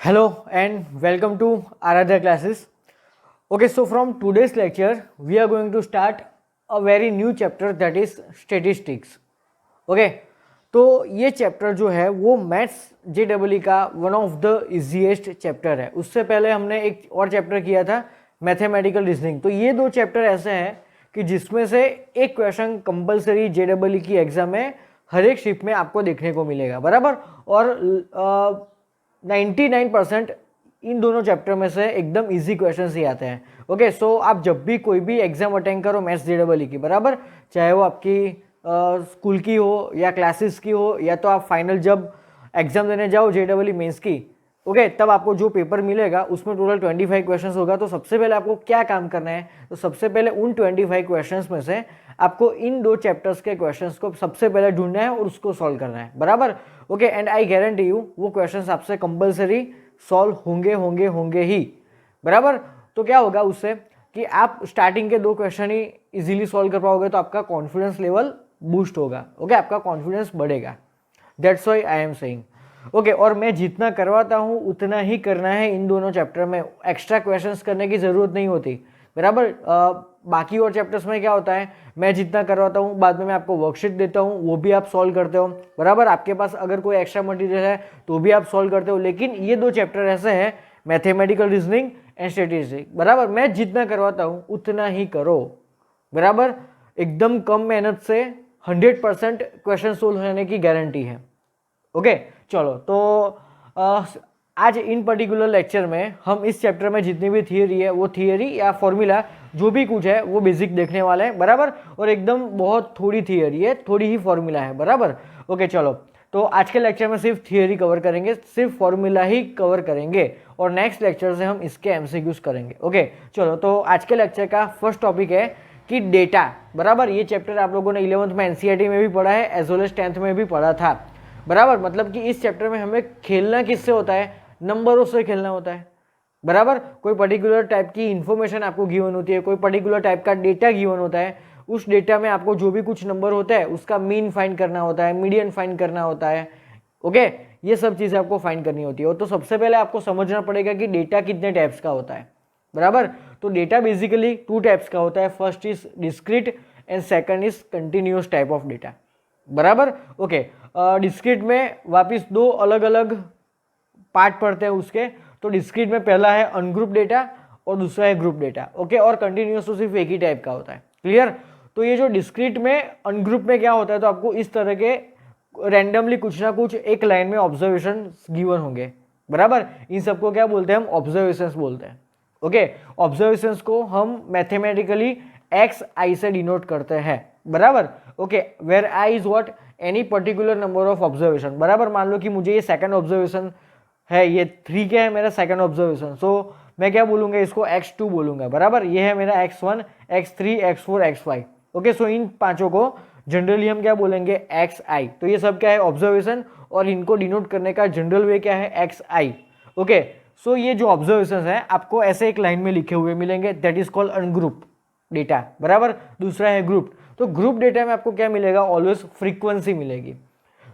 Hello and welcome to Aradhya classes. Okay, so from today's lecture, we are going to start a very new chapter that is statistics. Okay, तो ये chapter जो है वो maths JEE का one of the easiest chapter है. उससे पहले हमने एक और चैप्टर किया था मैथमेटिकल रीजनिंग. तो ये दो चैप्टर ऐसे हैं कि जिसमें से एक क्वेश्चन कंपलसरी JEE की एग्जाम में हर एक शिफ्ट में आपको देखने को मिलेगा, बराबर. और 99% इन दोनों चैप्टर में से एकदम इजी क्वेश्चन ही आते हैं. ओके, सो आप जब भी कोई भी एग्जाम अटेंड करो मैथ्स JEE की, बराबर, चाहे वो आपकी स्कूल की हो या क्लासेस की हो या तो आप फाइनल जब एग्जाम देने जाओ JEE मेंस की, ओके, तब आपको जो पेपर मिलेगा उसमें टोटल 25 क्वेश्चंस होगा. तो सबसे पहले आपको क्या काम करना है, तो सबसे पहले उन 25 क्वेश्चंस में से आपको इन दो चैप्टर्स के क्वेश्चंस को सबसे पहले ढूंढना है और उसको सॉल्व करना है, बराबर. Okay, and I guarantee you वो क्वेश्चंस आपसे कंपलसरी सॉल्व होंगे ही, बराबर. तो क्या होगा उससे कि आप स्टार्टिंग के दो क्वेश्चन ही इजीली सॉल्व कर पाओगे, तो आपका कॉन्फिडेंस लेवल बूस्ट होगा. ओके, आपका कॉन्फिडेंस बढ़ेगा. That's why I am saying. Okay, और मैं जितना करवाता हूँ उतना ही करना है इन दोनों चैप्टर में. एक्स्ट्रा क्वेश्चंस करने की ज़रूरत नहीं होती, बराबर. बाकी और चैप्टर्स में क्या होता है, मैं जितना करवाता हूँ बाद में मैं आपको वर्कशीट देता हूँ, वो भी आप सॉल्व करते हो, बराबर. आपके पास अगर कोई एक्स्ट्रा मटेरियल है तो भी आप सॉल्व करते हो. लेकिन ये दो चैप्टर ऐसे हैं, मैथमेटिकल रीजनिंग एंड स्टैटिस्टिक्स, बराबर. मैं जितना करवाता हूँ उतना ही करो, बराबर. एकदम कम मेहनत से 100% क्वेश्चन सोल्व होने की गारंटी है. ओके, चलो. तो आज इन पर्टिकुलर लेक्चर में हम इस चैप्टर में जितनी भी थियरी है वो थियरी या फॉर्मूला जो भी कुछ है वो बेसिक देखने वाले हैं, बराबर. और एकदम बहुत थोड़ी थियरी है, थोड़ी ही फॉर्मूला है, बराबर. ओके, चलो. तो आज के लेक्चर में सिर्फ थियरी कवर करेंगे, सिर्फ फॉर्मूला ही कवर करेंगे, और नेक्स्ट लेक्चर से हम इसके एमसीक्यूज करेंगे. ओके, चलो. तो आज के लेक्चर का फर्स्ट टॉपिक है कि डेटा, बराबर. ये चैप्टर आप लोगों ने 11th में एनसीईआरटी में भी पढ़ा है एज वेल एज 10th में भी पढ़ा था, बराबर. मतलब कि इस चैप्टर में हमें खेलना किससे होता है, नंबरों से खेलना होता है, बराबर. कोई पर्टिकुलर टाइप की इंफॉर्मेशन आपको गिवन होती है, कोई पर्टिकुलर टाइप का डेटा गिवन होता है, उस डेटा में आपको जो भी कुछ नंबर होता है उसका मीन फाइंड करना होता है, मीडियन फाइंड करना होता है. ओके, ये सब चीज़ें आपको फाइंड करनी होती है. तो सबसे पहले आपको समझना पड़ेगा कि डेटा कितने टाइप्स का होता है, बराबर. तो डेटा बेसिकली टू टाइप्स का होता है. First is discrete and second is continuous type of data, बराबर. ओके, डिस्क्रीट में वापिस दो अलग अलग पार्ट पढ़ते हैं उसके. तो डिस्क्रीट में पहला है अनग्रुप डेटा और दूसरा है ग्रुप डेटा. ओके, और कंटिन्यूअस तो सिर्फ एक ही टाइप का होता है. क्लियर. तो ये जो डिस्क्रीट में अनग्रुप में क्या होता है, तो आपको इस तरह के रैंडमली कुछ ना कुछ एक लाइन में ऑब्जर्वेशन गिवन होंगे, बराबर. इन सबको क्या बोलते हैं, हम ऑब्जर्वेशंस बोलते हैं. ओके, ऑब्जर्वेशंस को हम मैथमेटिकली XI से डिनोट करते हैं, बराबर. Okay, where I is what, any particular number of observation, बराबर. मान लो कि मुझे ये सेकंड ऑब्जर्वेशन है, ये 3 क्या है मेरा सेकंड ऑब्जर्वेशन. सो मैं क्या बोलूंगा, इसको X2 बोलूंगा, बराबर. ये है मेरा X1, X3, X4, X5. Okay, सो इन पांचों को जनरली हम क्या बोलेंगे, XI. तो ये सब क्या है, ऑब्जर्वेशन, और इनको डिनोट करने का जनरल वे क्या है, XI. ओके, सो ये जो ऑब्जर्वेशन है आपको ऐसे एक लाइन में लिखे हुए मिलेंगे, that is called ungroup data, बराबर. दूसरा है ग्रुप. तो ग्रुप डेटा में आपको क्या मिलेगा, ऑलवेज फ्रीक्वेंसी मिलेगी.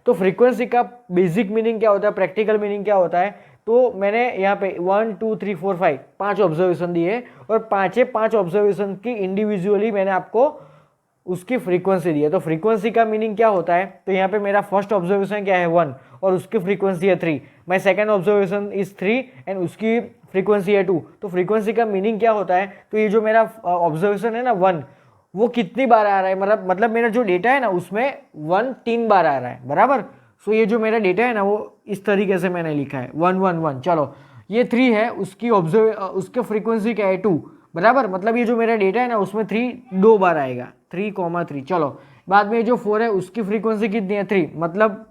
तो फ्रीक्वेंसी का बेसिक मीनिंग क्या होता है, प्रैक्टिकल मीनिंग क्या होता है, तो मैंने यहाँ पे 1 2 3 4 5 5 ऑब्जर्वेशन दिए, और पांच ऑब्जर्वेशन की इंडिविजुअली मैंने आपको उसकी फ्रीक्वेंसी दी है. तो फ्रीक्वेंसी का मीनिंग क्या होता है, तो यहाँ पे मेरा फर्स्ट ऑब्जर्वेशन क्या है 1 और उसकी फ्रीक्वेंसी है 3, my second observation is 3 and उसकी फ्रीक्वेंसी है 2. तो फ्रीक्वेंसी का मीनिंग क्या होता है, तो ये जो मेरा ऑब्जर्वेशन है ना 1, वो कितनी बार आ रहा है, मतलब मेरा जो डेटा है ना उसमें 1 3 बार आ रहा है, बराबर. सो ये जो मेरा डेटा है ना वो इस तरीके से मैंने लिखा है 1 1 1. चलो, ये 3 है, उसके फ्रीक्वेंसी क्या है 2, बराबर. मतलब ये जो मेरा डेटा है ना उसमें 3 2 बार आएगा, 3,3. चलो, बाद में जो 4 है उसकी फ्रीक्वेंसी कितनी है 3, मतलब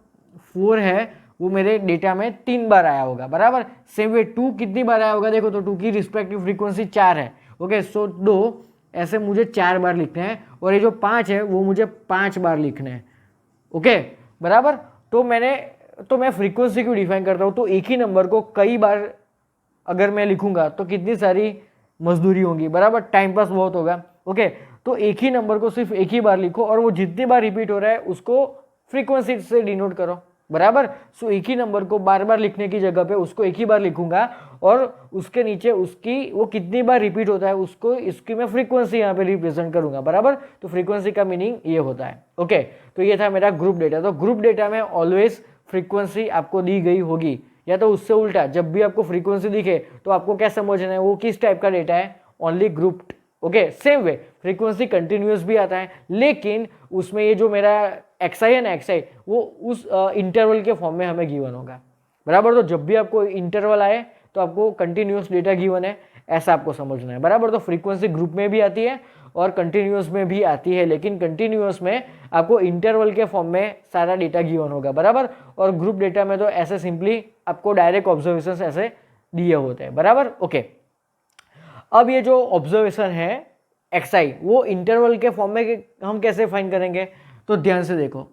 4 है वो मेरे डेटा में 3 बार आया होगा, बराबर. सेम वे 2 कितनी बार आया होगा, देखो तो 2 की रिस्पेक्टिव फ्रीक्वेंसी 4 है. ओके, सो 2 ऐसे मुझे 4 बार लिखने हैं, और ये जो 5 है वो मुझे 5 बार लिखने हैं. ओके, बराबर. तो मैं फ्रीक्वेंसी क्यों डिफाइन करता हूँ, तो एक ही नंबर को कई बार अगर मैं लिखूंगा तो कितनी सारी मजदूरी होगी, बराबर. टाइम पास बहुत होगा. ओके, तो एक ही नंबर को सिर्फ एक ही बार लिखो, और वो जितनी बार रिपीट हो रहा है उसको फ्रीक्वेंसी से डिनोट करो, बराबर। सो एक ही नंबर को बार बार लिखने की जगह पे उसको एक ही बार लिखूंगा और उसके नीचे उसकी वो कितनी बार रिपीट होता है उसको इसकी मैं फ्रीक्वेंसी यहाँ पे रिप्रेजेंट करूंगा, बराबर। तो फ्रीक्वेंसी का मीनिंग ये होता है। ओके, तो ये था मेरा ग्रुप डेटा। तो ग्रुप डेटा में ऑलवेज फ्रीक्वेंसी आपको दी गई होगी, या तो उससे उल्टा जब भी आपको फ्रीक्वेंसी दिखे तो आपको क्या समझना है वो किस टाइप का डेटा है, only grouped. Okay, same way frequency continuous भी आता है, लेकिन उसमें ये जो मेरा एक्सआई है ना, एक्सआई वो उस इंटरवल के फॉर्म में हमें गिवन होगा, बराबर। तो जब भी आपको इंटरवल आए तो आपको कंटिन्यूस डेटा गिवन है, ऐसा आपको समझना है, बराबर। तो फ्रीक्वेंसी ग्रुप में भी आती है और कंटिन्यूस में भी आती है, लेकिन कंटिन्यूस में आपको इंटरवल के फॉर्म में सारा डेटा गिवन होगा, बराबर। और ग्रुप डेटा में तो ऐसे सिंपली आपको डायरेक्ट ऑब्जर्वेशन ऐसे दिए होते हैं, बराबर। ओके, अब ये जो ऑब्जर्वेशन है एक्सआई वो इंटरवल के फॉर्म में हम कैसे फाइंड करेंगे, तो ध्यान से देखो।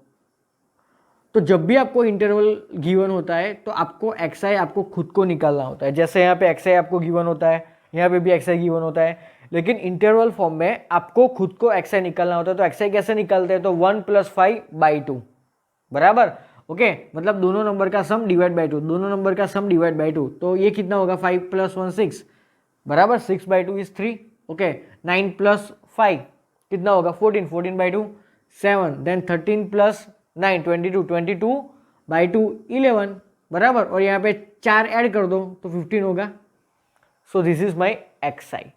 तो जब भी आपको इंटरवल गिवन होता है तो आपको एक्सआई आपको खुद को निकालना होता है। जैसे यहाँ पे एक्सआई आपको गिवन होता है, यहाँ पे भी एक्सआई गिवन होता है, लेकिन इंटरवल फॉर्म में आपको खुद को एक्सआई निकालना होता है। तो एक्सआई कैसे निकालते हैं, तो 1 + 5/2, बराबर। ओके, मतलब दोनों नंबर का सम डिवाइड बाई 2, दोनों नंबर का सम डिवाइड बाई 2। तो ये कितना होगा, 5 + 1 6, बराबर। 6/2 इज 3। ओके, 9 + 5 कितना होगा, 14, 14/2 7, देन 13 + 9 22, 22/2 11, बराबर। और यहाँ पे 4 ऐड कर दो तो 15 होगा। सो this is my XI.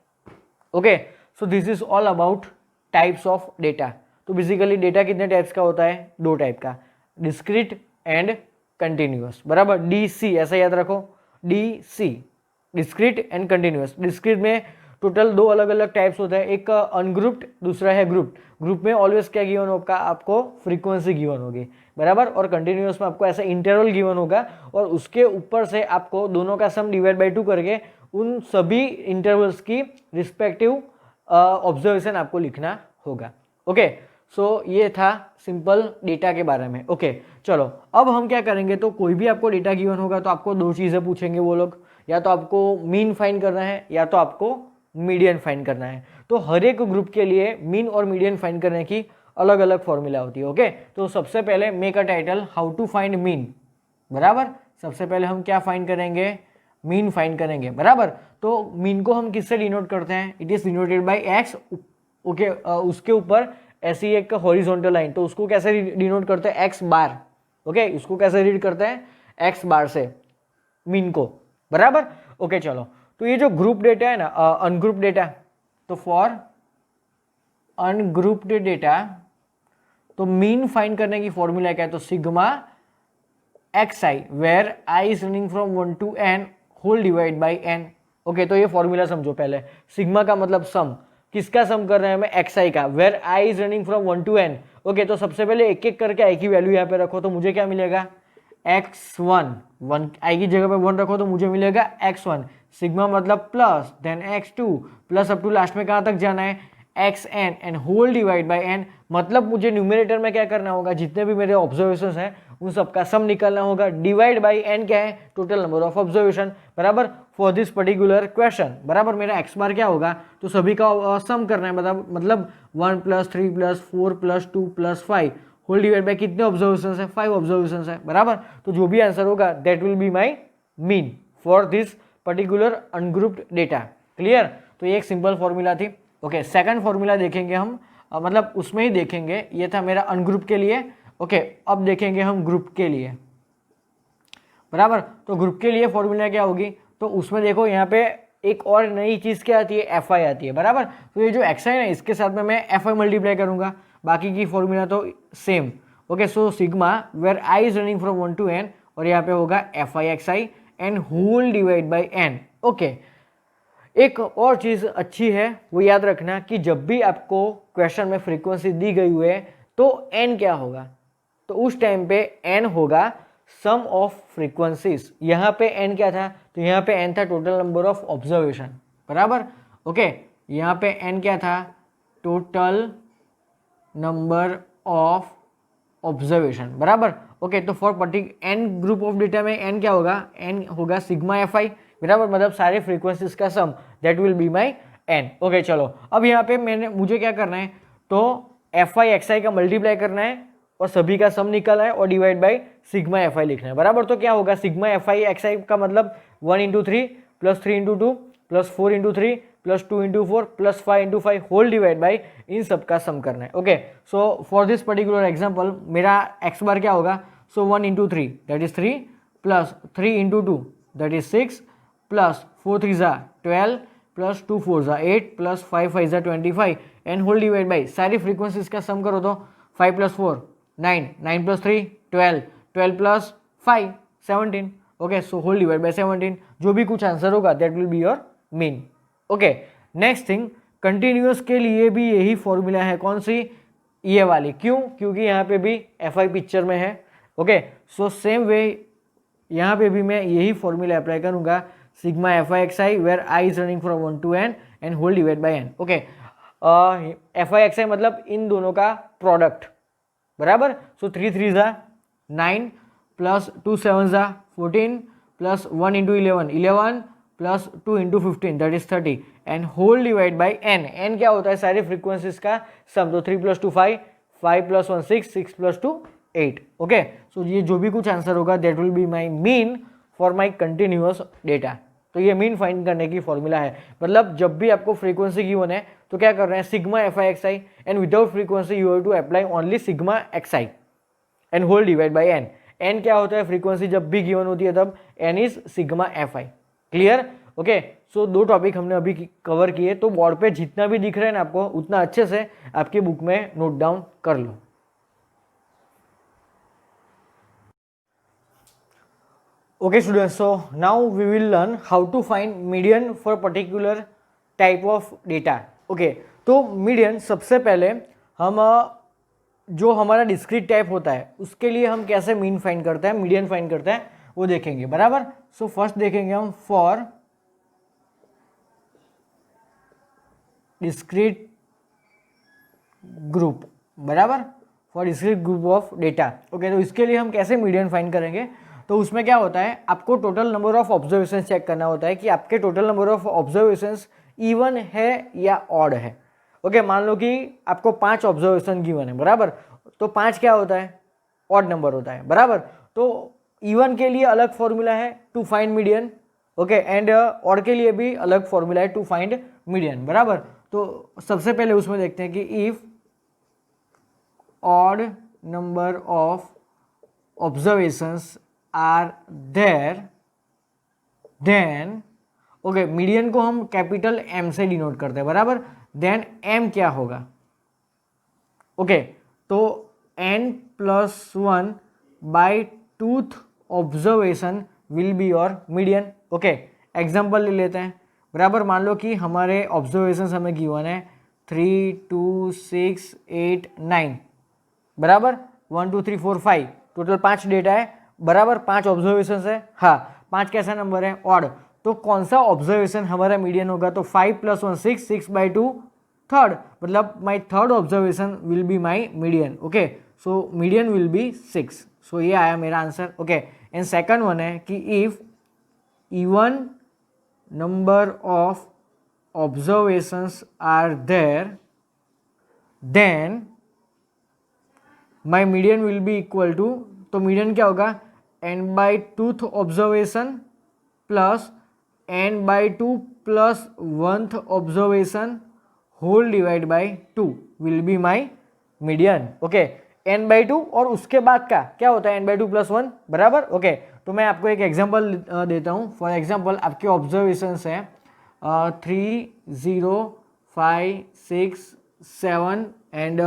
Okay, so this is all about types of data. तो बेसिकली डेटा कितने टाइप्स का होता है, 2 टाइप का, डिस्क्रीट एंड कंटिन्यूअस, बराबर। डीसी ऐसा याद रखो, DC, discrete and continuous. Discrete में टोटल 2 अलग अलग टाइप्स होता है, एक अनग्रुप्ड, दूसरा है ग्रुप्ड। ग्रुप में ऑलवेज क्या गिवन होगा, आपको फ्रीक्वेंसी गिवन होगी, बराबर। और कंटिन्यूअस में आपको ऐसा इंटरवल गिवन होगा और उसके ऊपर से आपको दोनों का सम डिवाइड बाई 2 करके उन सभी इंटरवल्स की रिस्पेक्टिव ऑब्जर्वेशन आपको लिखना होगा। ओके, सो ये था सिंपल डेटा के बारे में। ओके, चलो अब हम क्या करेंगे, तो कोई भी आपको डेटा गिवन होगा तो आपको 2 चीज़ें पूछेंगे वो लोग, या तो आपको मीन फाइंड करना है या तो आपको मीडियन फाइंड करना है। तो हर एक ग्रुप के लिए मीन और मीडियन फाइंड करने की अलग अलग फॉर्मूला होती है। ओके, तो सबसे पहले make a title how to find mean, बराबर। सबसे पहले हम क्या फाइंड करेंगे, मीन फाइंड करेंगे, बराबर। तो मीन को हम किससे डिनोट करते हैं, it is denoted by x. Okay, उसके ऊपर ऐसी एक हॉरिजॉन्टल लाइन, तो उसको कैसे डिनोट करते हैं, एक्स बार। ओके, उसको कैसे रीड करते हैं, एक्स बार से मीन को, बराबर। ओके, चलो तो ये जो ग्रुप डेटा है ना, अनग्रुप डेटा, तो फॉर अनग्रुप्ड डेटा तो मीन फाइंड करने की फॉर्मूला क्या है, तो sigma x i where i is running from 1 to n whole divide by n। Okay, तो ये फॉर्मूला समझो पहले। सिग्मा का मतलब सम, किसका सम कर रहे हैं हमें, एक्स आई का, where i is running from 1 to n। Okay, तो सबसे पहले एक एक करके आई की वैल्यू यहाँ पे रखो, तो मुझे क्या मिलेगा, x1, 1 आई की जगह पे 1 रखो तो मुझे मिलेगा x1। सिग्मा मतलब plus, then x2 plus up to last में कहाँ तक जाना है, xn and whole divide by n। मतलब मुझे न्यूमरेटर में क्या करना होगा, जितने भी मेरे ऑब्जर्वेशंस हैं उन सबका सम निकालना होगा, डिवाइड बाय n क्या है, टोटल नंबर ऑफ ऑब्जर्वेशन, बराबर, फॉर दिस पर्टिकुलर क्वेश्चन, बराबर। मेरा x बार क्या होगा, तो सभी का सम करना है, मतलब 1 + 3 + 4 + 2 + 5 होल डिवाइड बाय कितने ऑब्जर्वेशंस है, 5 ऑब्जर्वेशंस है, बराबर। तो जो भी आंसर होगा that will be my mean for this particular ungrouped data. Clear, तो ये एक सिंपल फॉर्मूला थी। ओके, सेकंड फॉर्मूला देखेंगे हम, मतलब उसमें ही देखेंगे, ये था मेरा अनग्रुप के लिए। ओके, अब देखेंगे हम ग्रुप के लिए, बराबर। तो ग्रुप के लिए फॉर्मूला क्या होगी, तो उसमें देखो यहाँ पे एक और नई चीज़ क्या आती है, एफ आई आती है, बराबर। तो ये जो एक्स आई है इसके साथ में मैं एफ आई मल्टीप्लाई करूँगा, बाकी की फॉर्मूला तो same. Okay, so sigma where i is running from 1 to n और यहाँ पे होगा f i x i and whole divide by n। Okay, एक और चीज़ अच्छी है वो याद रखना कि जब भी आपको क्वेश्चन में फ्रीक्वेंसी दी गई हुई है तो n क्या होगा, तो उस टाइम पे n होगा सम ऑफ फ्रीक्वेंसीज। यहाँ पे n क्या था, तो यहाँ पे n था टोटल नंबर ऑफ ऑब्जर्वेशन, बराबर। ओके, यहाँ पे n क्या था, टोटल नंबर ऑफ ऑब्जर्वेशन, बराबर। ओके, तो for n group of data में n क्या होगा, n होगा सिग्मा एफ आई, बराबर, मतलब सारे फ्रीक्वेंसीज का sum, that will be my n। Okay, चलो अब यहाँ पे मुझे क्या करना है, तो एफ आई एक्स आई का मल्टीप्लाई करना है और सभी का सम निकालना है और divide by sigma f i लिखना है, बराबर। तो क्या होगा, sigma f i x i का मतलब 1 into 3 plus 3 into 2 plus 4 into 3 plus 2 into 4 plus 5 into 5 whole divide by इन सब का सम करना है। Okay, so for this particular example मेरा एक्स बार क्या होगा, so 1 into 3 that is 3 plus 3 into 2 that is 6 plus 4 3 ज़ा 12 प्लस 2 4 ज़ा 8 प्लस 5 5 ज़ा 25 एंड होल डिवाइड बाई सारी फ्रीक्वेंसीज का सम करो तो 5 plus 4 9 9 plus 3 12 12 plus 5 17। Okay, so whole divide by 17, जो भी कुछ आंसर होगा that will be your mean. Okay, next thing, continuous के लिए भी यही फॉर्मूला है, कौन सी, ये वाली। क्यों, क्योंकि यहाँ पे भी एफ आई पिक्चर में है। ओके, सो सेम वे यहाँ पे भी मैं यही फॉर्मूला अप्लाई करूँगा, sigma f i x i where i is running from 1 to n and whole divide by n। Okay, f i x i मतलब इन दोनों का प्रोडक्ट, बराबर। सो 3 3 ज़ा 9 प्लस 2 7 ज़ा 14 plus 1 into 11 plus 2 into 15 that is 30 and whole divide by n। n क्या होता है, सारी फ्रीक्वेंसीज का सम। तो 3 plus 2 5 5 plus 1 6 6 plus 2 8। Okay, so ये जो भी कुछ आंसर होगा that will be my mean for my continuous data. तो ये मीन फाइंड करने की फॉर्मूला है, मतलब जब भी आपको फ्रीक्वेंसी गिवन है तो क्या कर रहे हैं, sigma f i x i and without frequency you have to apply only sigma x i and whole divide by n। n क्या होता है, फ्रीक्वेंसी जब भी गिवन होती है तब n is sigma f I. Clear. Okay, so 2 topic हमने अभी कवर किए, तो बोर्ड पे जितना भी दिख रहा है ना आपको उतना अच्छे से आपकी बुक में नोट डाउन कर लो। Okay students, so now we will learn how to find median for particular type of data. Okay, तो median सबसे पहले हम जो हमारा डिस्क्रीट टाइप होता है उसके लिए हम कैसे मीन फाइंड करते हैं, मीडियन फाइंड करते हैं, वो देखेंगे, बराबर। सो फर्स्ट देखेंगे हम फॉर डिस्क्रीट ग्रुप, बराबर, for discrete group of data. Okay, तो इसके लिए हम कैसे मीडियन फाइंड करेंगे, तो उसमें क्या होता है, आपको total number of observation check करना होता है कि आपके total number of observations even है या ऑड है। ओके, मान लो कि आपको 5 ऑब्जर्वेशन गिवन है, बराबर, तो 5 क्या होता है, ऑड नंबर होता है, बराबर। तो इवन के लिए अलग फॉर्मूला है to find median, okay, and odd के लिए भी अलग फॉर्मूला है टू फाइंड मीडियन, बराबर। तो सबसे पहले उसमें देखते हैं कि if odd number of observations are there then, okay, median को हम कैपिटल M से डिनोट करते हैं, बराबर। देन M क्या होगा, ओके, तो n+1 by 2th observation will be your median. Okay, example ले लेते हैं, बराबर। मान लो कि हमारे ऑब्जर्वेशन हमें गिवन है 3 2 6 8 9, बराबर, 1 2 3 4 5, टोटल 5 डेटा है, बराबर, 5 ऑब्जर्वेशन है। हाँ, 5 कैसा नंबर है, ऑड, तो कौन सा ऑब्जर्वेशन हमारा मीडियन होगा, तो 5 + 1 6 6 बाई 2 थर्ड, मतलब my third observation will be my median. Okay, so median will be 6। सो ये आया मेरा answer. Okay, and second one है कि if even number of observations are there then my median will be equal to, तो median क्या होगा, n/2th observation plus n/2 plus 1th observation whole divide by 2 will be my median. Okay, n/2 और उसके बाद का क्या होता है, n/2 + 1, बराबर। ओके, तो मैं आपको एक एग्जांपल देता हूँ। फॉर एग्जांपल आपके ऑब्जर्वेशंस हैं 3 0 5 6 7 एंड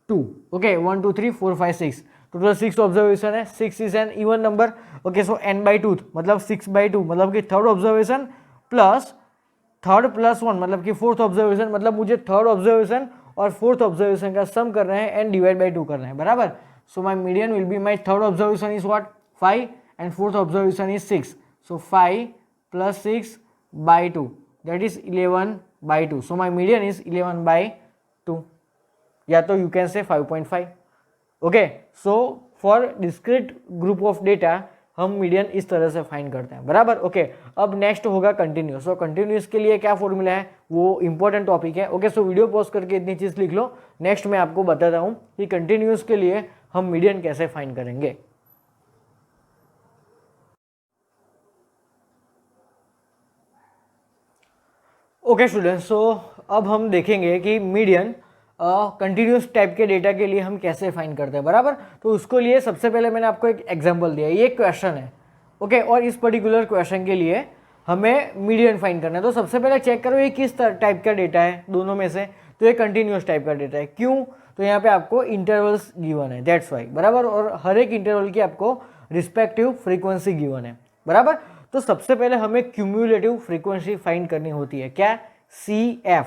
2। ओके, 1 2 3 4 5 6, टोटल 6 ऑब्जर्वेशन है। 6 is an even number. Okay, so n/2 मतलब 6/2 मतलब कि third observation plus third plus 1 मतलब कि फोर्थ ऑब्जर्वेशन, मतलब मुझे थर्ड ऑब्जर्वेशन और फोर्थ ऑब्जर्वेशन का सम करना है एंड डिवाइड बाई 2 करना है, बराबर। So my median will be my third observation is what, 5 and fourth observation is 6। So 5 + 6/2 that is 11/2। So my median is 11/2, या तो you can say 5.5। Okay, so for discrete group of data हम median इस तरह से find करते हैं, बराबर। Okay, अब नेक्स्ट होगा कंटिन्यूस। सो कंटिन्यूस के लिए क्या फॉर्मूला है, वो इंपॉर्टेंट टॉपिक है। ओके, सो वीडियो पॉज करके इतनी चीज़ लिख लो। नेक्स्ट मैं आपको बताता हूँ कि कंटिन्यूस के लिए हम मीडियन कैसे फाइंड करेंगे। ओके स्टूडेंट्स, सो अब हम देखेंगे कि मीडियन कंटिन्यूस टाइप के डेटा के लिए हम कैसे फाइंड करते हैं, बराबर। तो उसको लिए सबसे पहले मैंने आपको एक एग्जांपल दिया, ये क्वेश्चन है, ओके। और इस पर्टिकुलर क्वेश्चन के लिए हमें मीडियन फाइंड करना है। तो सबसे पहले चेक करो ये किस टाइप का डेटा है दोनों में से। तो ये कंटिन्यूस टाइप का डेटा है। क्यों? तो यहाँ पे आपको इंटरवल्स गिवन है, दैट्स वाई, बराबर। और हर एक इंटरवल की आपको रिस्पेक्टिव फ्रीक्वेंसी गिवन है, बराबर। तो सबसे पहले हमें क्यूम्युलेटिव फ्रीक्वेंसी फाइंड करनी होती है। क्या? CF,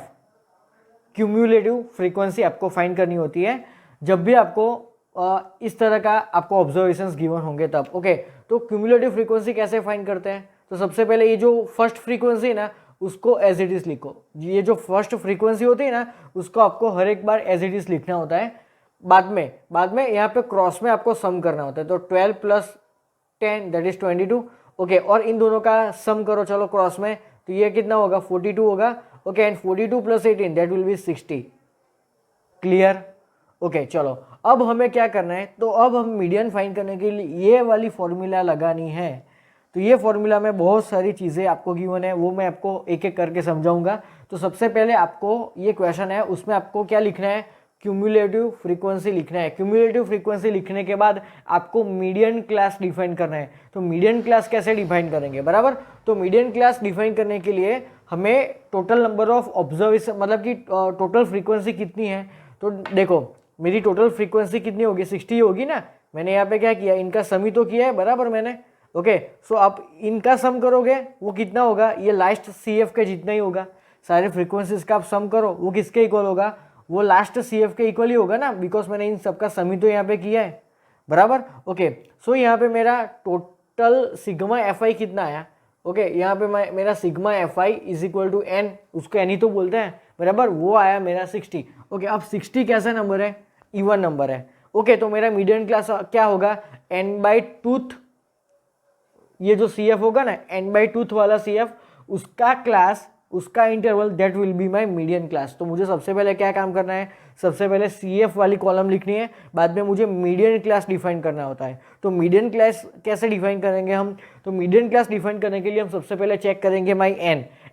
क्यूम्युलेटिव फ्रीक्वेंसी आपको फाइंड करनी होती है जब भी आपको इस तरह का आपको ऑब्जर्वेशंस गिवन होंगे तब, ओके। तो क्यूम्युलेटिव फ्रीक्वेंसी कैसे फाइंड करते हैं? तो सबसे पहले ये जो फर्स्ट फ्रीक्वेंसी है ना, उसको एज इट इज लिखो। ये जो फर्स्ट फ्रीक्वेंसी होती है ना, उसको आपको हर एक बार एज इट इज लिखना होता है। बाद में यहाँ पे क्रॉस में आपको सम करना होता है। तो 12 + 10 दैट इज 22, ओके। और इन दोनों का सम करो चलो क्रॉस में, तो ये कितना होगा? 42 होगा, okay. And 42 + 18 that will B 60, clear, okay. चलो अब हमें क्या करना है, तो अब हम मीडियन फाइंड करने के लिए ये वाली फॉर्मूला लगानी है। तो ये फॉर्मूला में बहुत सारी चीज़ें आपको गिवन है, वो मैं आपको एक एक करके समझाऊंगा। तो सबसे पहले आपको ये क्वेश्चन है, उसमें आपको क्या लिखना है? क्यूम्युलेटिव फ्रीक्वेंसी लिखना है। क्यूम्युलेटिव फ्रीक्वेंसी लिखने के बाद आपको मीडियन क्लास डिफाइन करना है। तो मीडियन क्लास कैसे डिफाइन करेंगे, बराबर। तो मीडियन क्लास डिफाइन करने के लिए हमें टोटल नंबर ऑफ ऑब्जर्वेशन, मतलब कि टोटल फ्रीक्वेंसी कितनी है। तो देखो मेरी टोटल फ्रीक्वेंसी कितनी होगी? 60 होगी ना। मैंने यहाँ पे क्या किया? इनका सम ही तो किया है, बराबर मैंने, ओके। सो आप इनका सम करोगे वो कितना होगा? ये लास्ट CF के जितना ही होगा। सारे फ्रीक्वेंसीज का आप सम करो, वो किसके इक्वल होगा? वो लास्ट CF के इक्वल ही होगा ना, बिकॉज मैंने इन सबका सम ही तो यहाँ पे किया है, बराबर, ओके। सो यहाँ पे मेरा टोटल सिग्मा FI कितना आया? ओके, यहाँ पे मेरा सिग्मा FI = n, उसको n ही तो बोलते हैं, बराबर। वो आया मेरा 60, ओके। अब 60 कैसा नंबर है? इवन नंबर है, ओके। तो मेरा मीडियन क्लास क्या होगा? n/2, ये जो CF होगा ना, n/2 वाला CF, उसका क्लास, उसका interval, that will be my median class. तो मुझे सबसे पहले क्या काम करना है? सबसे पहले CF वाली कॉलम लिखनी है, बाद में मुझे मीडियन क्लास डिफाइन करना होता है। तो मीडियन क्लास कैसे डिफाइन करेंगे हम? तो मीडियन क्लास डिफाइन करने के लिए हम सबसे पहले चेक करेंगे माई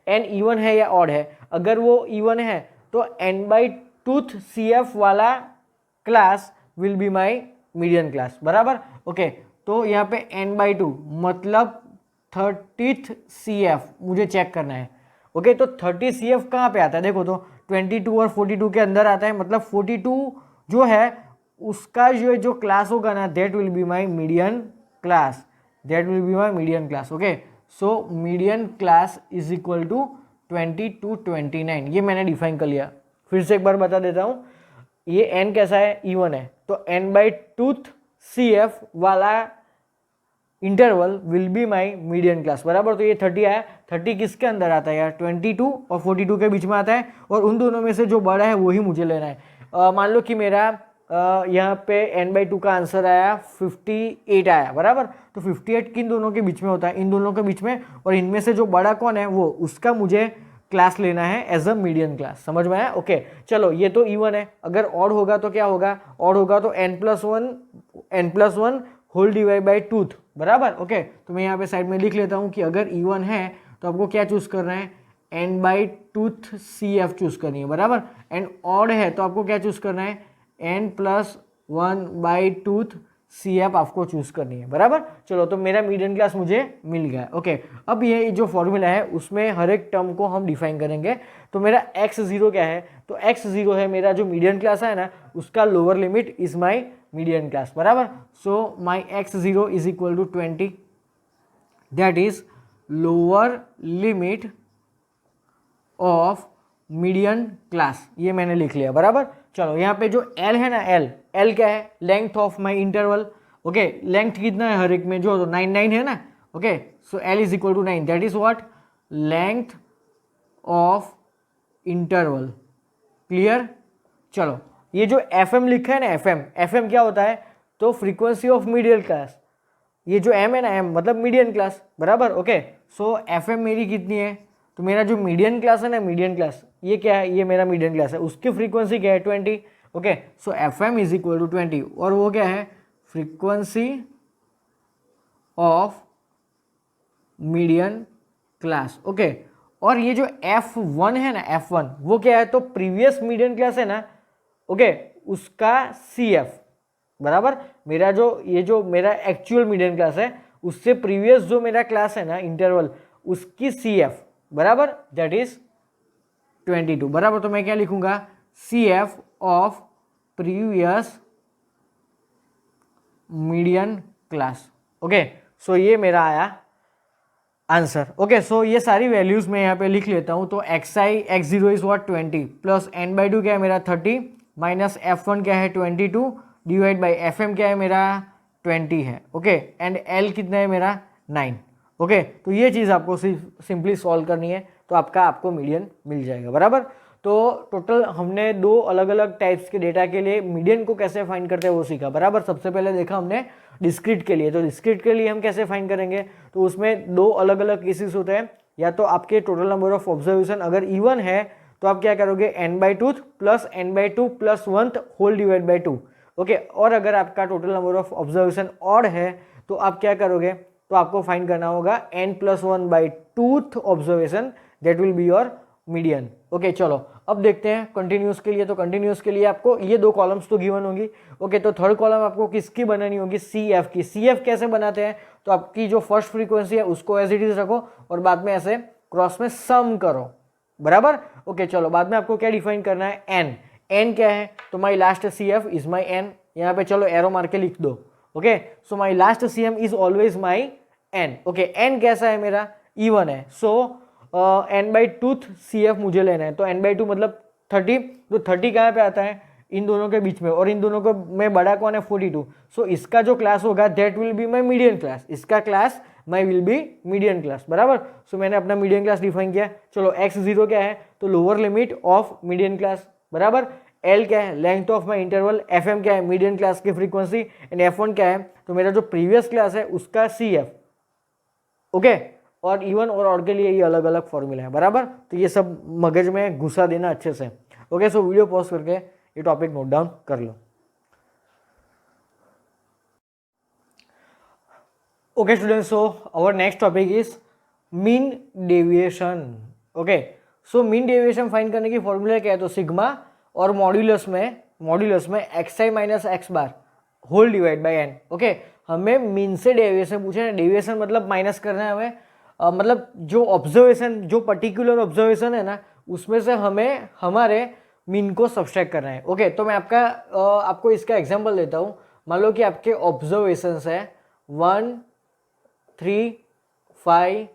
n इवन है या ऑड है। अगर वो इवन है तो n/2 CF वाला class will be my median class, बराबर, ओके। तो यहाँ पे n/2 मतलब 30th CF मुझे चेक करना है, ओके। तो 30 CF कहाँ पे आता है? देखो तो 22 और 42 के अंदर आता है, मतलब 42 जो है उसका जो क्लास होगा ना, that will be my median class, that will be my median class, okay. So median class = 20 to 29, ये मैंने डिफाइन कर लिया। फिर से एक बार बता देता हूँ, ये n कैसा है? इवन है। तो n/2 CF वाला interval will be my median class, बराबर। तो ये 30 आया। 30 किसके अंदर आता है यार? 22 और 42 के बीच में आता है, और उन दोनों में से जो बड़ा है वही मुझे लेना है। मान लो कि मेरा यहाँ पे n/2 का आंसर आया 58 आया, बराबर। तो 58 किन दोनों के बीच में होता है? इन दोनों के बीच में। और इनमें से जो बड़ा कौन है वो, उसका मुझे क्लास लेना है एज अ मीडियन क्लास, समझ में आया? ओके, चलो ये तो इवन है। अगर ऑड होगा तो क्या होगा? ऑड होगा तो n+1 होल डिवाइड बाई 2, बराबर, ओके। तो मैं यहाँ पे साइड में लिख लेता हूँ कि अगर इवन है तो आपको क्या चूज करना है? n/2 CF चूज करनी है, बराबर। एंड ऑड है तो आपको क्या चूज करना है? n+1/2 CF आपको चूज करनी है, बराबर। चलो, तो मेरा मीडियन क्लास मुझे मिल गया, ओके। अब ये जो फॉर्मूला है उसमें हर एक टर्म को हम डिफाइन करेंगे। तो मेरा x0 क्या है? तो x0 है मेरा जो मीडियन क्लास है ना, उसका lower limit is my median class, बराबर। So my x0 = 20, that is lower limit of median class, ये मैंने लिख लिया, बराबर। चलो, यहाँ पे जो L है ना, L क्या है? Length of my interval, okay. Length कितना है हर एक में? जो 9 है ना, okay. So L = 9, that is what? Length of interval, clear. चलो, ये जो FM लिखा है ना, FM क्या होता है? तो फ्रीक्वेंसी ऑफ मीडियन क्लास। ये जो M है ना, M मतलब मीडियन क्लास, बराबर, ओके। सो FM मेरी कितनी है? तो मेरा जो मीडियन क्लास है ना, मीडियन क्लास, ये क्या है? ये मेरा मीडियन क्लास है, उसकी फ्रीक्वेंसी क्या है? 20, ओके। सो FM = 20, और वो क्या है? Frequency of median class. Okay, और ये जो F1 है ना, F1 वो क्या है, तो प्रीवियस मीडियन क्लास है ना, ओके, उसका CF बराबर मेरा जो ये जो मेरा एक्चुअल मीडियन क्लास है उससे प्रीवियस जो मेरा क्लास है ना इंटरवल, उसकी CF बराबर दैट इज 22 बराबर। तो मैं क्या लिखूंगा, CF of previous median class. Okay, so ये मेरा आया आंसर। ओके, सो ये सारी वैल्यूज मैं यहाँ पे लिख लेता हूँ। तो x0 is what 20 plus n/2 क्या है मेरा 30 माइनस F1 क्या है 22 डिवाइड बाई FM क्या है मेरा 20 है। ओके, एंड L कितना है मेरा 9। ओके, तो ये चीज़ आपको सिंपली सॉल्व करनी है तो आपको मीडियन मिल जाएगा बराबर। तो टोटल हमने दो अलग अलग टाइप्स के डेटा के लिए मीडियन को कैसे फाइंड करते हैं वो सीखा बराबर। सबसे पहले देखा हमने डिस्क्रीट के लिए, तो डिस्क्रीट के लिए हम कैसे फाइंड करेंगे, तो उसमें दो अलग अलग केसेस होते हैं। या तो आपके टोटल नंबर ऑफ ऑब्जर्वेशन अगर इवन है तो आप क्या करोगे n/2 plus n/2 plus 1 whole divide by 2। Okay, और अगर आपका total number of observation odd है तो आप क्या करोगे, तो आपको फाइंड करना होगा n+1/2 observation, that will be your median. Okay, चलो अब देखते हैं कंटिन्यूस के लिए। तो कंटिन्यूस के लिए आपको ये दो कॉलम्स तो गिवन होंगी। ओके, तो थर्ड कॉलम आपको किसकी बनानी होगी, CF की। CF कैसे बनाते हैं, तो आपकी जो फर्स्ट फ्रीक्वेंसी है उसको एज इट इज रखो और बाद में ऐसे क्रॉस में सम करो बराबर। ओके, चलो बाद में आपको क्या डिफाइन करना है, n क्या है, तो my last CF is my n। यहाँ पे चलो एरो मार के लिख दो। Okay, so my last CM is always my n। Okay, n कैसा है मेरा, इवन है, सो n/2 CF मुझे लेना है। तो n/2 मतलब 30, तो 30 कहाँ पे आता है, इन दोनों के बीच में, और इन दोनों को में बड़ा कौन है 42। सो इसका जो क्लास होगा that will be my median class, इसका class my will be median class बराबर। सो मैंने अपना मीडियन क्लास डिफाइन किया। चलो x0 क्या है, तो lower limit of median class बराबर। L क्या है, length of my interval. FM क्या है, मीडियन क्लास की फ्रीक्वेंसी। एंड F1 क्या है, तो मेरा जो प्रीवियस क्लास है उसका CF। ओके, और इवन और ऑड के लिए ये अलग अलग फॉर्मूला है बराबर। तो ये सब मगज में घुसा देना अच्छे से। ओके, सो वीडियो पॉज करके ये टॉपिक नोट डाउन कर लो। Okay students, so our next topic is mean deviation. Okay, so mean deviation find करने की फॉर्मूला क्या है, तो सिग्मा और मॉड्यूलस में xi minus x bar whole divide by n। Okay, हमें मीन से डेविएशन पूछे ना, डेविएशन मतलब माइनस करना है हमें, मतलब जो ऑब्जर्वेशन, जो पर्टिकुलर ऑब्जर्वेशन है ना उसमें से हमें हमारे मीन को सब्सट्रैक्ट करना है। ओके, तो मैं आपको इसका एग्जांपल देता हूँ। मान लो कि आपके ऑब्जर्वेशंस है 1, 3, 5,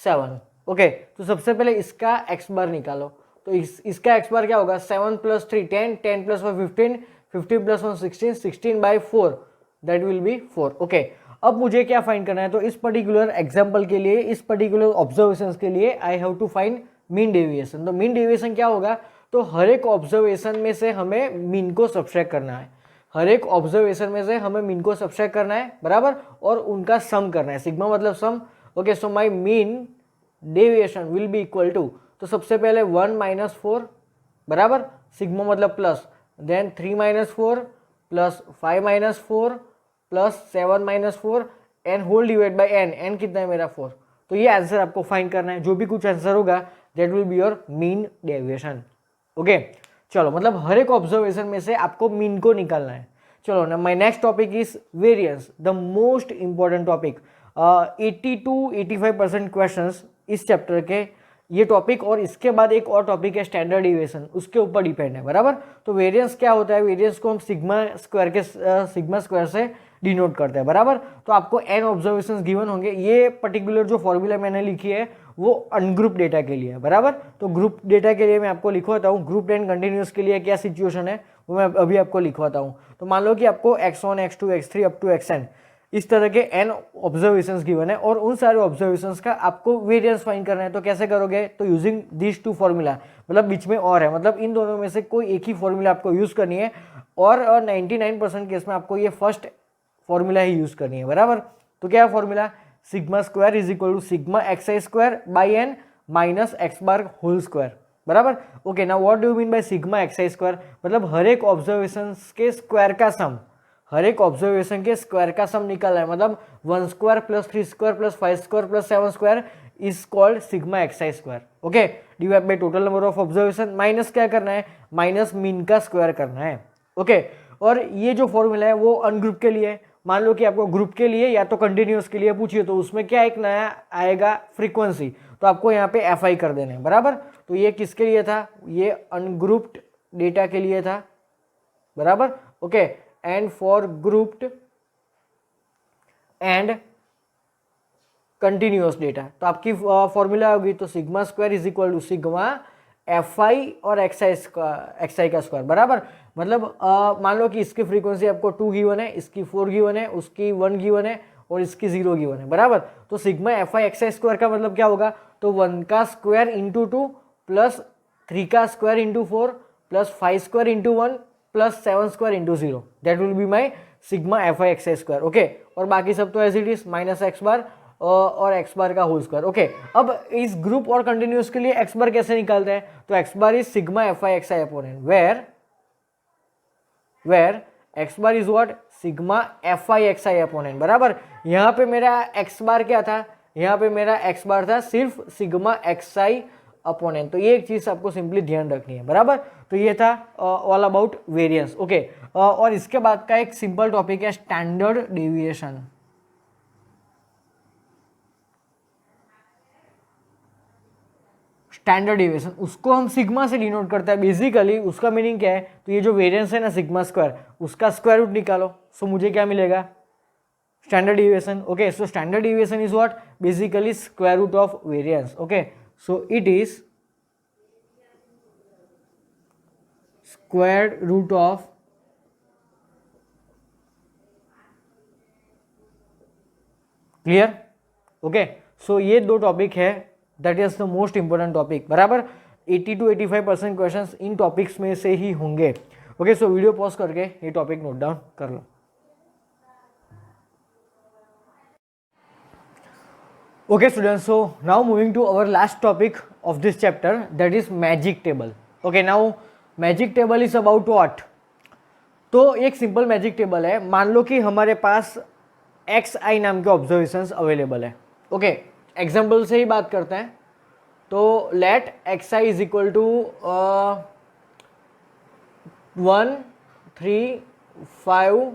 7। ओके, तो सबसे पहले इसका एक्स बार निकालो। तो इसका एक्स बार क्या होगा, 7 + 3 10, 10 + 5 15, 15 + 1 16, 16/4 दैट विल बी 4। ओके, अब मुझे क्या फाइंड करना है, तो इस पर्टिकुलर एग्जांपल के लिए, इस पर्टिकुलर ऑब्जर्वेशंस के लिए I have to find mean deviation. तो मीन डेविएशन क्या होगा, तो हर एक ऑब्जर्वेशन में से हमें मीन को सब्सट्रैक्ट करना है। हर एक ऑब्जर्वेशन में से हमें मीन को सब्सट्रैक्ट करना है बराबर, और उनका सम करना है। सिग्मा मतलब sum. Okay, so my mean deviation will be equal to, तो सबसे पहले 1 - 4 बराबर, सिग्मा मतलब plus, then 3 - 4 plus 5 - 4 plus 7 - 4 and whole divide by n. N कितना है मेरा 4। तो ये आंसर आपको फाइंड करना है। जो भी कुछ आंसर होगा that will be your mean deviation. Okay, चलो मतलब हर एक ऑब्जर्वेशन में से आपको मीन को निकालना है। चलो ना, my next topic is variance, the most important topic. 80 to 85% question इस चैप्टर के ये टॉपिक, और इसके बाद एक और टॉपिक है स्टैंडर्ड डिविएशन, उसके ऊपर डिपेंड है बराबर। तो वेरिएंस क्या होता है, वेरिएंस को हम सिग्मा स्क्वायर से डिनोट करते हैं बराबर। तो आपको n ऑब्जर्वेशंस गिवन होंगे। ये पर्टिकुलर जो फॉर्मूला मैंने लिखी है वो अनग्रुप डेटा के लिए है बराबर। तो ग्रुप डेटा के लिए मैं आपको लिखवाता हूँ, ग्रुप एंड कंटिन्यूस के लिए क्या सिचुएशन है वो मैं अभी आपको लिखवाता हूँ। तो मान लो कि आपको x1, x2, x3 up to xn इस तरह के n ऑब्जर्वेशंस गिवन है, और उन सारे ऑब्जर्वेशंस का आपको वेरिएंस फाइंड करना है। तो कैसे करोगे, तो यूजिंग दिस टू फॉर्मूला, मतलब बीच में और है, मतलब इन दोनों में से कोई एक ही फॉर्मूला आपको यूज करनी है, और 99% केस में आपको ये फर्स्ट फॉर्मूला ही यूज करनी है बराबर। तो क्या formula, sigma square is equal to sigma xi square by n minus x bar whole square बराबर। Okay, now what do you mean by sigma xi square, मतलब हर एक ऑब्जर्वेशन के स्क्वायर का सम। हर एक ऑब्जर्वेशन के स्क्वायर का सम निकालना है, मतलब 1 square plus 3 square plus 5 square plus 7 square is called sigma xi square. Okay, divide by total number of observation minus क्या करना है, माइनस मीन का स्क्वायर करना है। ओके, और ये जो फॉर्मूला है वो अनग्रुप के लिए है। मान लो कि आपको ग्रुप के लिए या तो कंटिन्यूस के लिए पूछिए तो उसमें क्या एक नया आएगा फ्रीक्वेंसी, तो आपको यहाँ पे fi कर देना है, बराबर। तो ये किसके लिए था, ये अनग्रुप्ड डेटा के लिए था, बराबर। Okay, and for grouped and continuous data तो आपकी फॉर्मूला होगी तो sigma square is equal to sigma fi और xi का स्क्वायर, बराबर। मतलब मान लो कि इसकी फ्रीक्वेंसी आपको 2 गिवन है, इसकी 4 गिवन है, उसकी 1 गिवन है और इसकी 0 गिवन है, बराबर। तो सिग्मा fi xi स्क्वायर का मतलब क्या होगा, तो 1 का स्क्वायर इंटू 2 प्लस 3 का square into 4 plus 5 square into 1 plus 7 square into 0, that will be my sigma fi xi square. Okay, और बाकी सब तो as it is minus x bar और एक्स बार का होल स्क्वायर। ओके, अब इस ग्रुप और कंटिन्यूस के लिए एक्स बार कैसे निकालते हैं, तो x bar is sigma fi xi upon n, where x bar is what, sigma fi xi upon n, बराबर। यहाँ पे मेरा एक्स बार क्या था, यहाँ पे मेरा एक्स बार था सिर्फ सिग्मा xi अपॉन एन। तो ये एक चीज आपको सिंपली ध्यान रखनी है, बराबर। तो ये था ऑल अबाउट वेरिएंस। ओके, और इसके बाद का एक सिंपल टॉपिक है स्टैंडर्ड डेविएशन। स्टैंडर्ड डेविएशन उसको हम सिग्मा से डिनोट करते हैं। बेसिकली उसका मीनिंग क्या है, तो ये जो वेरिएंस है ना सिग्मा स्क्वायर, उसका स्क्वायर रूट निकालो, सो मुझे क्या मिलेगा, standard deviation. Okay, so standard deviation is what, basically square root of variance. Okay, so it is square root of clear. Okay, so ये दो टॉपिक है, that is the most important topic, बराबर। 80 to 85% questions in topics में से ही होंगे। Okay, so video pause करके ये topic note down कर लो। Okay students, so now moving to our last topic of this chapter, that is magic table. Okay, now magic table is about what, तो एक simple magic table है। मान लो कि हमारे पास xi नाम के ऑब्जर्वेशंस अवेलेबल है। ओके, एग्जाम्पल से ही बात करते हैं, तो let xi is equal to 1 3 5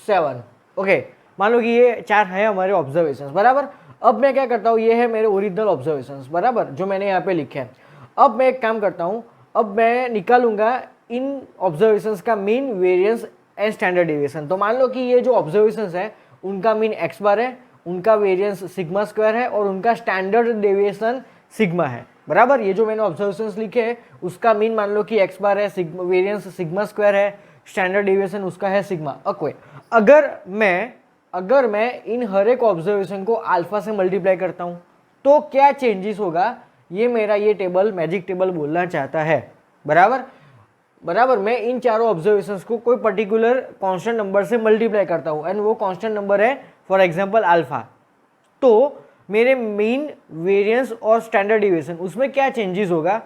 7। Okay, मान लो कि ये 4 है हमारे ऑब्जर्वेशंस, बराबर। अब मैं क्या करता हूँ, ये है मेरे ओरिजिनल ऑब्जर्वेशंस, बराबर, जो मैंने यहाँ पे लिखे हैं। अब मैं एक काम करता हूँ, अब मैं निकालूंगा इन ऑब्जर्वेशंस का mean, variance and standard deviation. तो मान लो कि ये जो ऑब्जर्वेशंस है उनका मीन एक्स बार है, उनका वेरिएंस सिग्मा स्क्वायर है और उनका स्टैंडर्ड डेविएशन सिग्मा है, बराबर। ये जो मैंने ऑब्जर्वेशंस लिखे हैं उसका मीन मान लो कि एक्स बार है, वेरिएंस सिग्मा स्क्वायर है, स्टैंडर्ड डेविएशन उसका है सिग्मा। ओके, अगर मैं इन हर एक ऑब्जर्वेशन को अल्फा से मल्टीप्लाई करता हूँ तो क्या चेंजेस होगा, ये मेरा ये टेबल मैजिक टेबल बोलना चाहता है, बराबर। मैं इन चारों ऑब्जर्वेशंस को कोई पर्टिकुलर कांस्टेंट नंबर से मल्टीप्लाई करता हूँ एंड वो कांस्टेंट नंबर है फॉर एग्जांपल अल्फा। तो मेरे मीन, वेरिएंस और स्टैंडर्ड डेविएशन उसमें क्या चेंजेस होगा,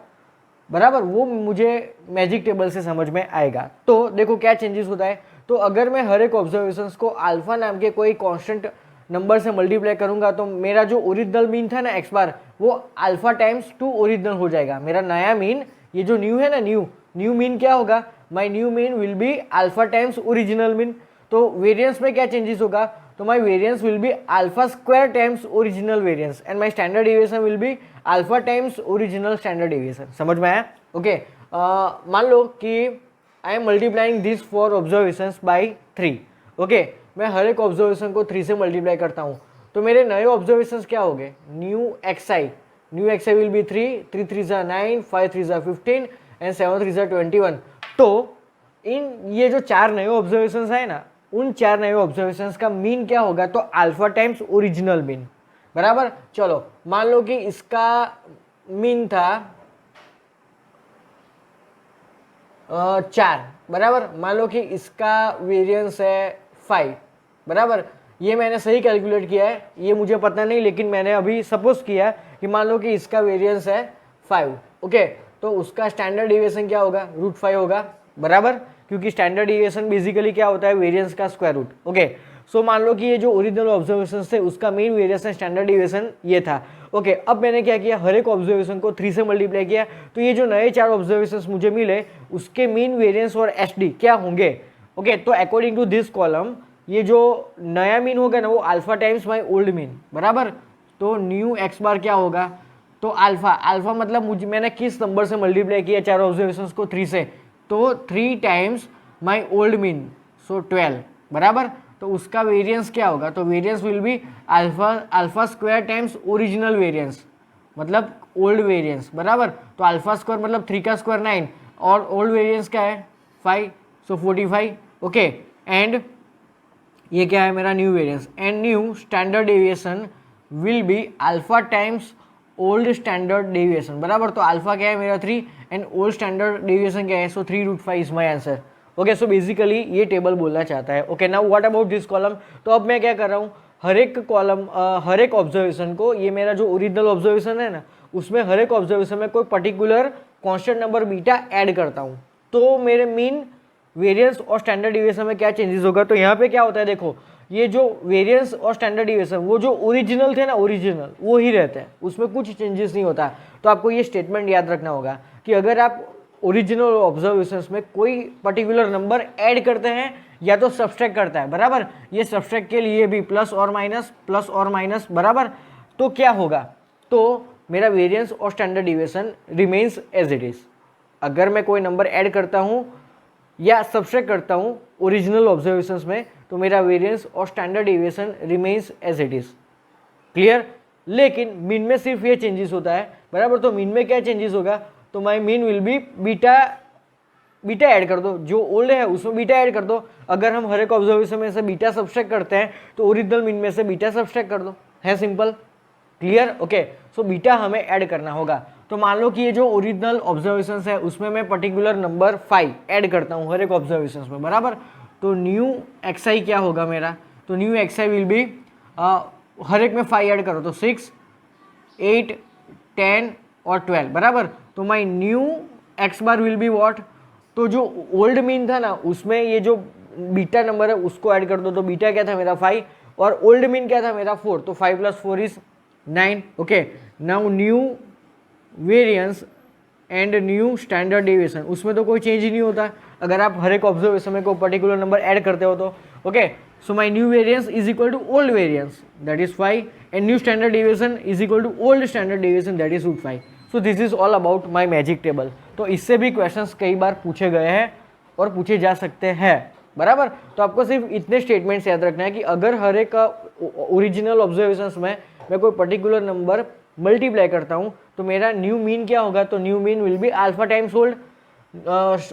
बराबर, वो मुझे मैजिक टेबल से समझ में आएगा। तो देखो क्या चेंजेस होता है, तो अगर मैं हर एक ऑब्जर्वेशंस को अल्फा नाम के कोई कांस्टेंट नंबर से मल्टीप्लाई करूंगा तो मेरा जो ओरिजिनल मीन था ना एक्स बार, वो अल्फा टाइम्स 2 ओरिजिनल हो जाएगा। मेरा नया मीन, ये जो न्यू है ना, न्यू मीन क्या होगा, my new mean will be alpha times original mean. तो वेरिएंस में क्या चेंजेस होगा, तो my variance will be alpha square times original variance and my standard deviation will be alpha times original standard deviation. समझ में आया। Okay, मान लो कि I am multiplying this 4 observations by 3। ओके, मैं हर एक ऑब्जर्वेशन को 3 से मल्टीप्लाई करता हूँ तो मेरे नए ऑब्जर्वेशंस क्या हो गए, new xi will be 3, 3 3 9, 5 3 15 and 7 3 21। तो इन ये जो 4 नए ऑब्जर्वेशंस है ना, उन 4 नए ऑब्जर्वेशंस का मीन क्या होगा, तो अल्फा टाइम्स ओरिजिनल मीन, बराबर। चलो मान लो कि इसका मीन था 4, बराबर। मान लो कि इसका वेरिएंस है 5, बराबर। ये मैंने सही कैलकुलेट किया है, ये मुझे पता नहीं, लेकिन मैंने अभी सपोज किया कि मान लो कि इसका वेरिएंस है 5। ओके, तो उसका स्टैंडर्ड डेविएशन क्या होगा, √5 होगा, बराबर। क्योंकि स्टैंडर्ड डिविएशन बेसिकली क्या होता है, वेरिएंस का स्क्वायर रूट। ओके, सो मान लो कि ये जो ओरिजिनल ऑब्जर्वेशन थे उसका मेन वेरिएशन स्टैंडर्ड डिविएशन ये था। ओके, अब मैंने क्या किया, हर एक ऑब्जर्वेशन को 3 से मल्टीप्लाई किया, तो ये जो नए 4 ऑब्जर्वेशन मुझे मिले उसके मीन, वेरिएंस और एसडी क्या होंगे। ओके, तो अकॉर्डिंग टू दिस कॉलम ये जो नया मीन होगा ना वो alpha times my old mean, बराबर। तो न्यू एक्स बार क्या होगा, तो अल्फा, अल्फा मतलब मुझे, मैंने किस नंबर से मल्टीप्लाई किया 4 ऑब्जर्वेशंस को, 3 से, तो 3 टाइम्स माई ओल्ड मीन, सो 12, बराबर। तो उसका वेरिएंस क्या होगा, तो variance will be alpha square times original variance, मतलब ओल्ड वेरिएंस, बराबर। तो अल्फा स्क्वायर मतलब 3 का स्क्वायर 9 और ओल्ड वेरिएंस क्या है 5, सो 45। ओके, एंड ये क्या है मेरा new variance, and new standard deviation will be alpha times old standard deviation, बराबर। तो अल्फा क्या है मेरा 3 एंड ओल्ड स्टैंडर्ड डेविएशन क्या है, सो 3√5 is my answer. Okay, so basically ये टेबल बोलना चाहता है। Okay, now what about this column, तो अब मैं क्या कर रहा हूँ, हर एक कॉलम, हर एक ऑब्जर्वेशन को, ये मेरा जो ओरिजिनल ऑब्जर्वेशन है ना उसमें हर एक ऑब्जर्वेशन में कोई particular constant number beta add करता हूँ, तो मेरे मीन, वेरिएंस और स्टैंडर्ड डिविएशन में क्या चेंजेस होगा। तो यहाँ पे क्या होता है, देखो ये जो वेरिएंस और स्टैंडर्ड डिविएशन वो जो ओरिजिनल थे ना, ओरिजिनल वो ही रहते हैं, उसमें कुछ चेंजेस नहीं होता। तो आपको ये स्टेटमेंट याद रखना होगा कि अगर आप ओरिजिनल ऑब्जर्वेशंस में कोई पर्टिकुलर नंबर ऐड करते हैं या तो सब्सट्रैक्ट करता है, बराबर, ये सब्सट्रैक्ट के लिए भी प्लस और माइनस, बराबर, तो क्या होगा, तो मेरा वेरिएंस और standard deviation remains as it is. अगर मैं कोई नंबर ऐड करता हूँ या सब्सट्रैक्ट करता हूँ ओरिजिनल ऑब्जर्वेशंस में, तो मेरा वेरिएंस और standard deviation remains as it is, clear. लेकिन मीन में सिर्फ ये चेंजेस होता है, बराबर। तो मीन में क्या चेंजेस होगा, तो my mean will be beta add कर दो, जो ओल्ड है उसमें बीटा ऐड कर दो। अगर हम हर एक ऑब्जर्वेशन में से बीटा सब्सट्रैक्ट करते हैं तो ओरिजिनल मीन में से बीटा सब्सट्रैक्ट कर दो, है simple, clear. Okay, so beta हमें ऐड करना होगा। तो मान लो कि ये जो ओरिजिनल ऑब्जर्वेशन है उसमें मैं पर्टिकुलर नंबर 5 ऐड करता हूँ हर एक ऑब्जर्वेशन में, बराबर। तो न्यू एक्सआई क्या होगा मेरा, तो न्यू एक्सआई विल बी, हर एक में 5 ऐड करो तो 6, 8, 10 और 12, बराबर। तो my new x bar will be what, तो जो ओल्ड मीन था ना उसमें ये जो बीटा नंबर है उसको ऐड कर दो, तो बीटा क्या था मेरा 5 और ओल्ड मीन क्या था मेरा 4, तो 5 + 4 is 9। Okay, now new variance and new standard deviation, उसमें तो कोई चेंज ही नहीं होता अगर आप हर एक ऑब्जर्वेशन में कोई पर्टिकुलर नंबर ऐड करते हो तो। Okay, so my new variance is equal to old variance, that is 5, and new standard deviation is equal to old standard deviation, that is √5। So this is all about my magic table. तो इससे भी questions कई बार पूछे गए हैं और पूछे जा सकते हैं, बराबर। तो आपको सिर्फ इतने स्टेटमेंट्स याद रखना है कि अगर हर एक ओरिजिनल ऑब्जर्वेशंस में मैं कोई पर्टिकुलर नंबर मल्टीप्लाई करता हूँ तो मेरा न्यू मीन क्या होगा, तो new mean will be alpha times old,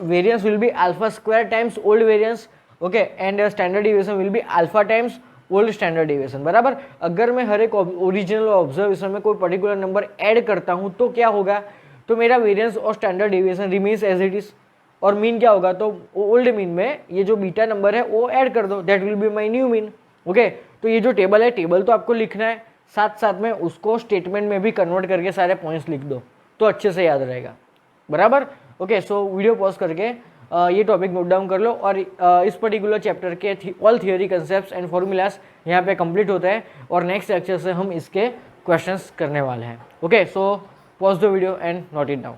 variance will be alpha square times old variance, okay, and standard deviation will be alpha times old standard deviation, बराबर। अगर मैं हर एक ओरिजिनल ऑब्जर्वेशन में कोई पर्टिकुलर नंबर ऐड करता हूँ तो क्या होगा, तो मेरा वेरिएंस और standard deviation remains as it is, और मीन क्या होगा, तो ओल्ड मीन में ये जो बीटा नंबर है वो ऐड कर दो, that will be my new mean. Okay, तो ये जो टेबल है, टेबल तो आपको लिखना है, साथ साथ में उसको स्टेटमेंट में भी कन्वर्ट करके सारे पॉइंट्स लिख दो तो अच्छे से याद रहेगा, बराबर। ओके, सो वीडियो पॉज करके ये टॉपिक नोट डाउन कर लो, और इस पर्टिकुलर चैप्टर के all theory concepts and formulas यहाँ पे कंप्लीट होते हैं, और नेक्स्ट लेक्चर से हम इसके क्वेश्चंस करने वाले हैं। Okay, so pause the video and note it down.